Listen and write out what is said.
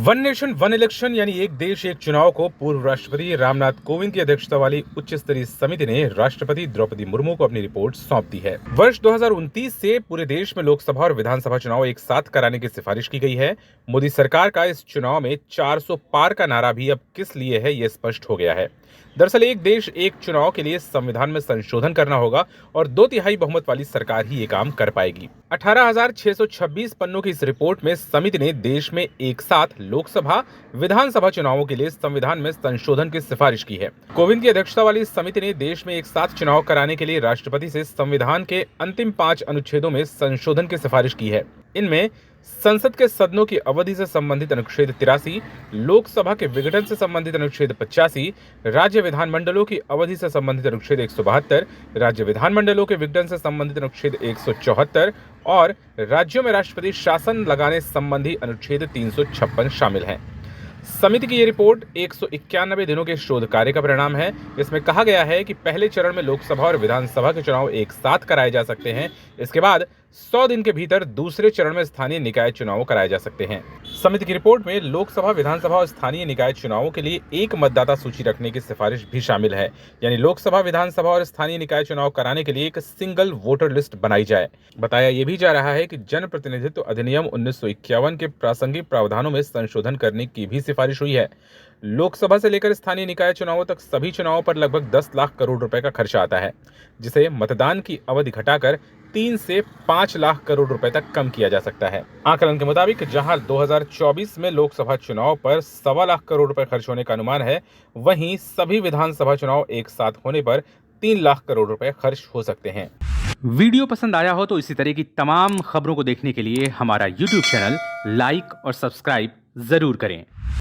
One nation one election यानी एक देश एक चुनाव को पूर्व राष्ट्रपति रामनाथ कोविंद की अध्यक्षता वाली उच्च स्तरीय समिति ने राष्ट्रपति द्रौपदी मुर्मू को अपनी रिपोर्ट सौंप दी है। वर्ष 2029 से पूरे देश में लोकसभा और विधानसभा चुनाव एक साथ कराने की सिफारिश की गई है। मोदी सरकार का इस चुनाव में 400 पार का नारा भी अब किस लिए है, ये स्पष्ट हो गया है। दरअसल एक देश एक चुनाव के लिए संविधान में संशोधन करना होगा और 2/3 बहुमत वाली सरकार ही ये काम कर पाएगी। 18,626 पन्नों की इस रिपोर्ट में समिति ने देश में एक साथ लोकसभा विधानसभा चुनावों के लिए संविधान में संशोधन की सिफारिश की है। कोविंद की अध्यक्षता वाली इस समिति ने देश में एक साथ चुनाव कराने के लिए राष्ट्रपति से संविधान के अंतिम 5 अनुच्छेदों में संशोधन की सिफारिश की है। इनमें संसद के सदनों की अवधि से संबंधित अनुच्छेद 83, लोकसभा के विघटन से संबंधित अनुच्छेद 85, राज्य विधानमंडलों की अवधि से संबंधित अनुच्छेद 172, राज्य विधानमंडलों के विघटन से संबंधित अनुच्छेद 174 और राज्यों में राष्ट्रपति शासन लगाने संबंधी अनुच्छेद 356 शामिल हैं। समिति की ये रिपोर्ट 191 दिनों के शोध कार्य का परिणाम है। इसमें कहा गया है कि पहले चरण में लोकसभा और विधानसभा के चुनाव एक साथ कराए जा सकते हैं। इसके बाद 100 दिन के भीतर दूसरे चरण में स्थानीय निकाय चुनाव कराए जा सकते हैं। समिति की रिपोर्ट में लोकसभा, विधानसभा और स्थानीय निकाय चुनावों के लिए एक मतदाता सूची रखने की सिफारिश भी शामिल है। यानी लोकसभा, विधानसभा और स्थानीय निकाय चुनाव कराने के लिए एक सिंगल वोटर लिस्ट बनाई जाए। बताया यह भी जा रहा है कि जनप्रतिनिधित्व अधिनियम 1951 के प्रासंगिक प्रावधानों में संशोधन करने की भी सिफारिश हुई है। लोकसभा से लेकर स्थानीय निकाय चुनावों तक सभी चुनावों पर लगभग 10 लाख करोड़ रुपए का खर्चा आता है, जिसे मतदान की अवधि घटाकर 3 से 5 लाख करोड़ रुपए तक कम किया जा सकता है। आकलन के मुताबिक जहां 2024 में लोकसभा चुनाव पर 1.25 लाख करोड़ रुपए खर्च होने का अनुमान है, वहीं सभी विधानसभा चुनाव एक साथ होने पर 3 लाख करोड़ रुपए खर्च हो सकते हैं। वीडियो पसंद आया हो तो इसी तरह की तमाम खबरों को देखने के लिए हमारा YouTube चैनल लाइक और सब्सक्राइब जरूर करें।